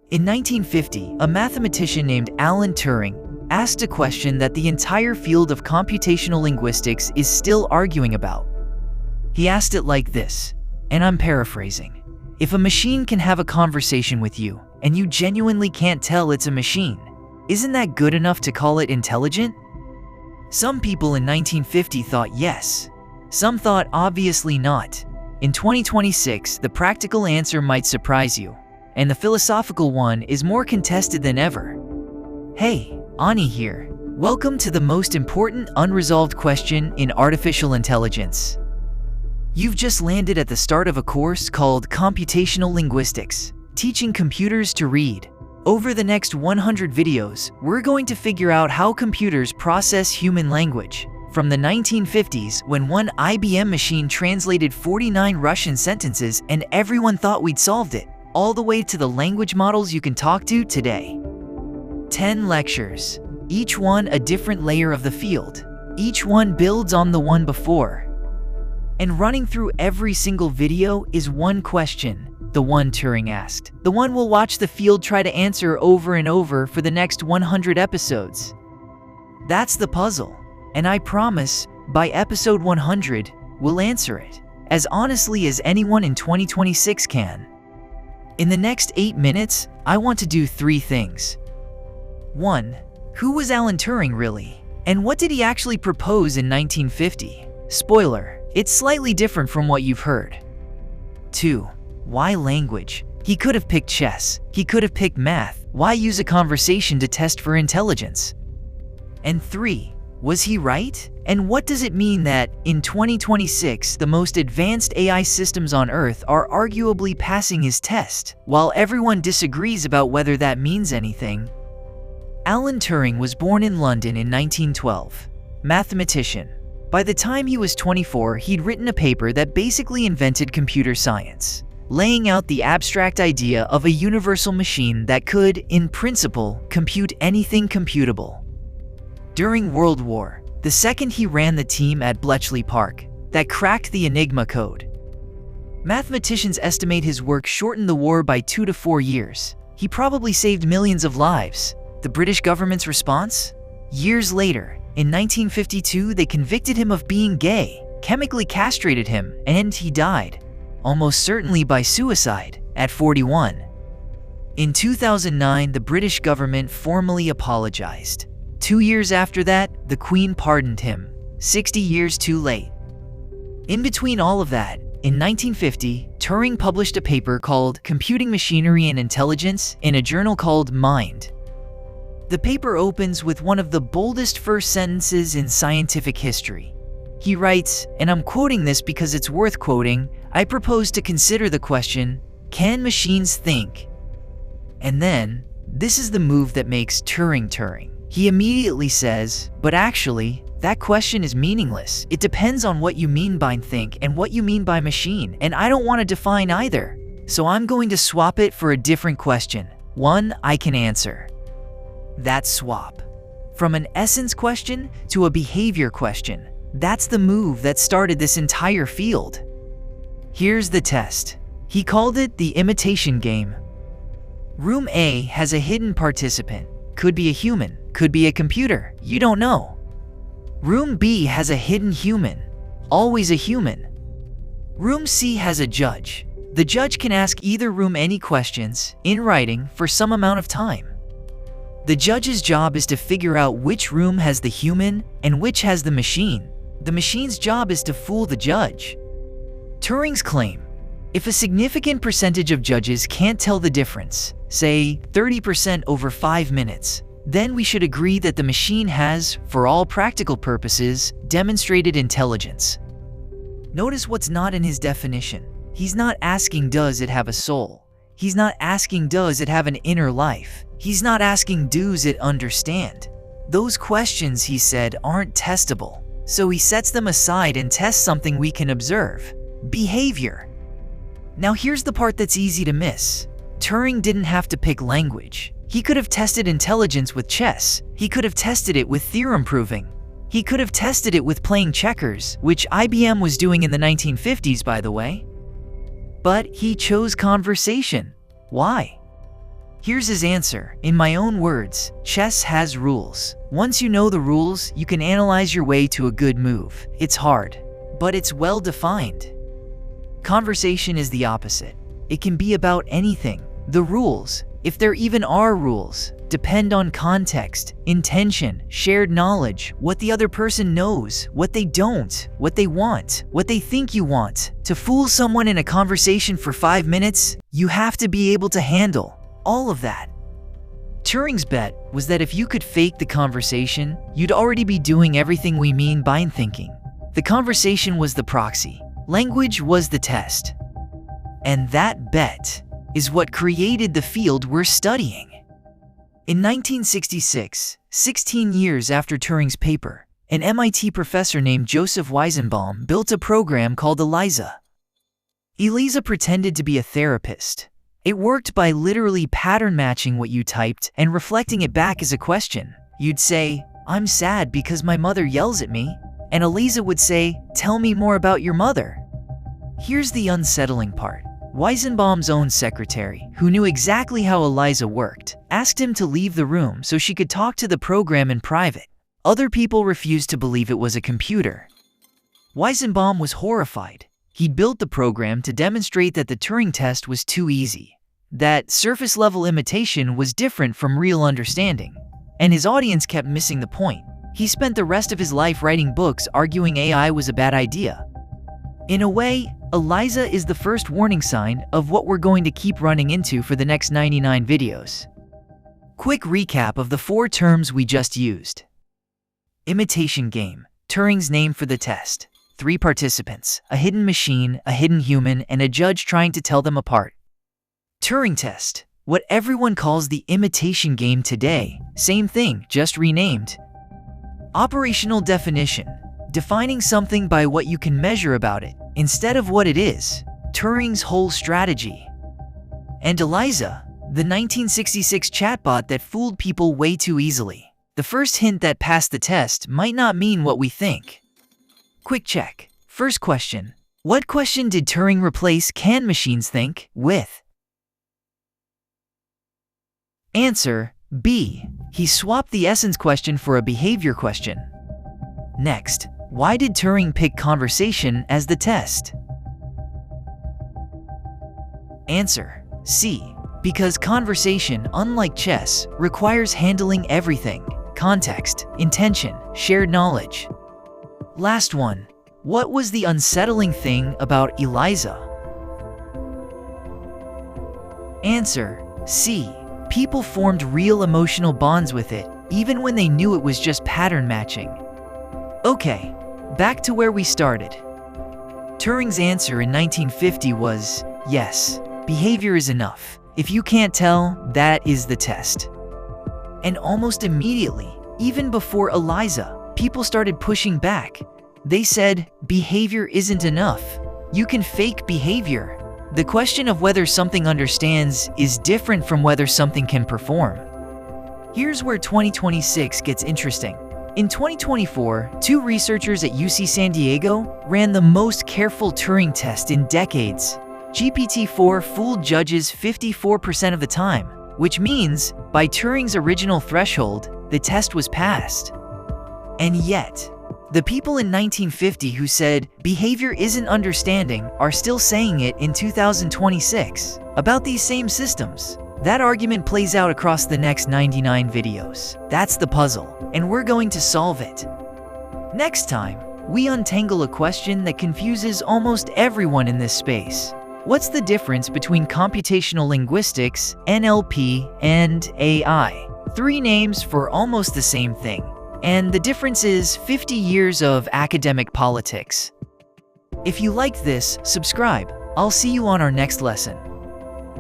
In 1950, a mathematician named Alan Turing asked a question that the entire field of computational linguistics is still arguing about. He asked it like this, and I'm paraphrasing. If a machine can have a conversation with you, and you genuinely can't tell it's a machine, isn't that good enough to call it intelligent? Some people in 1950 thought yes. Some thought obviously not. In 2026, the practical answer might surprise you, and the philosophical one is more contested than ever. Hey, Ani here. Welcome to the most important unresolved question in artificial intelligence. You've just landed at the start of a course called Computational Linguistics, teaching computers to read. Over the next 100 videos, we're going to figure out how computers process human language. From the 1950s, when one IBM machine translated 49 Russian sentences and everyone thought we'd solved it, all the way to the language models you can talk to today. 10 lectures, each one a different layer of the field. Each one builds on the one before. And running through every single video is one question, the one Turing asked. The one we'll watch the field try to answer over and over for the next 100 episodes. That's the puzzle. And I promise, by episode 100, we'll answer it, as honestly as anyone in 2026 can. In the next 8 minutes, I want to do 3 things. 1. Who was Alan Turing really? And what did he actually propose in 1950? Spoiler, it's slightly different from what you've heard. 2. Why language? He could have picked chess. He could have picked math. Why use a conversation to test for intelligence? And 3. Was he right? And what does it mean that, in 2026, the most advanced AI systems on Earth are arguably passing his test, while everyone disagrees about whether that means anything? Alan Turing was born in London in 1912. Mathematician. By the time he was 24, he'd written a paper that basically invented computer science, laying out the abstract idea of a universal machine that could, in principle, compute anything computable. During World War II, he ran the team at Bletchley Park that cracked the Enigma code. Mathematicians estimate his work shortened the war by 2 to 4 years. He probably saved millions of lives. The British government's response? Years later, in 1952, they convicted him of being gay, chemically castrated him, and he died, almost certainly by suicide, at 41. In 2009, the British government formally apologized. 2 years after that, the Queen pardoned him, 60 years too late. In between all of that, in 1950, Turing published a paper called Computing Machinery and Intelligence in a journal called Mind. The paper opens with one of the boldest first sentences in scientific history. He writes, and I'm quoting this because it's worth quoting, "I propose to consider the question, can machines think?" And then, this is the move that makes Turing Turing. He immediately says, but actually, that question is meaningless. It depends on what you mean by think and what you mean by machine, and I don't want to define either. So I'm going to swap it for a different question, one I can answer. That swap. From an essence question to a behavior question. That's the move that started this entire field. Here's the test. He called it the imitation game. Room A has a hidden participant. Could be a human, could be a computer, you don't know. Room B has a hidden human, always a human. Room C has a judge. The judge can ask either room any questions, in writing, for some amount of time. The judge's job is to figure out which room has the human and which has the machine. The machine's job is to fool the judge. Turing's claim: if a significant percentage of judges can't tell the difference, say 30% over 5 minutes, then we should agree that the machine has, for all practical purposes, demonstrated intelligence. Notice what's not in his definition. He's not asking does it have a soul. He's not asking does it have an inner life. He's not asking does it understand. Those questions, he said, aren't testable. So he sets them aside and tests something we can observe: behavior. Now here's the part that's easy to miss. Turing didn't have to pick language. He could have tested intelligence with chess. He could have tested it with theorem proving. He could have tested it with playing checkers, which IBM was doing in the 1950s, by the way. But he chose conversation. Why? Here's his answer. In my own words, chess has rules. Once you know the rules, you can analyze your way to a good move. It's hard, but it's well defined. Conversation is the opposite. It can be about anything. The rules, if there even are rules, depend on context, intention, shared knowledge, what the other person knows, what they don't, what they want, what they think you want. To fool someone in a conversation for 5 minutes, you have to be able to handle all of that. Turing's bet was that if you could fake the conversation, you'd already be doing everything we mean by thinking. The conversation was the proxy. Language was the test. And that bet is what created the field we're studying. In 1966, 16 years after Turing's paper, an MIT professor named Joseph Weizenbaum built a program called ELIZA. ELIZA pretended to be a therapist. It worked by literally pattern matching what you typed and reflecting it back as a question. You'd say, "I'm sad because my mother yells at me," and ELIZA would say, "Tell me more about your mother." Here's the unsettling part. Weizenbaum's own secretary, who knew exactly how ELIZA worked, asked him to leave the room so she could talk to the program in private. Other people refused to believe it was a computer. Weizenbaum was horrified. He'd built the program to demonstrate that the Turing test was too easy, that surface-level imitation was different from real understanding, and his audience kept missing the point. He spent the rest of his life writing books arguing AI was a bad idea. In a way, ELIZA is the first warning sign of what we're going to keep running into for the next 99 videos. Quick recap of the 4 terms we just used. Imitation game, Turing's name for the test. 3 participants, a hidden machine, a hidden human, and a judge trying to tell them apart. Turing test, what everyone calls the imitation game today. Same thing, just renamed. Operational definition, defining something by what you can measure about it, instead of what it is. Turing's whole strategy. And ELIZA, the 1966 chatbot that fooled people way too easily. The first hint that passed the test might not mean what we think. Quick check. First question. What question did Turing replace "can machines think" with? Answer, B. He swapped the essence question for a behavior question. Next, why did Turing pick conversation as the test? Answer, C. Because conversation, unlike chess, requires handling everything: context, intention, shared knowledge. Last one. What was the unsettling thing about ELIZA? Answer, C. People formed real emotional bonds with it, even when they knew it was just pattern matching. Okay, back to where we started. Turing's answer in 1950 was, yes, behavior is enough. If you can't tell, that is the test. And almost immediately, even before ELIZA, people started pushing back. They said, behavior isn't enough. You can fake behavior. The question of whether something understands is different from whether something can perform. Here's where 2026 gets interesting. In 2024, 2 researchers at UC San Diego ran the most careful Turing test in decades. GPT-4 fooled judges 54% of the time, which means, by Turing's original threshold, the test was passed. And yet, the people in 1950 who said, behavior isn't understanding, are still saying it in 2026 about these same systems. That argument plays out across the next 99 videos. That's the puzzle, and we're going to solve it. Next time, we untangle a question that confuses almost everyone in this space. What's the difference between computational linguistics, NLP, and AI? 3 names for almost the same thing. And the difference is 50 years of academic politics. If you liked this, subscribe. I'll see you on our next lesson.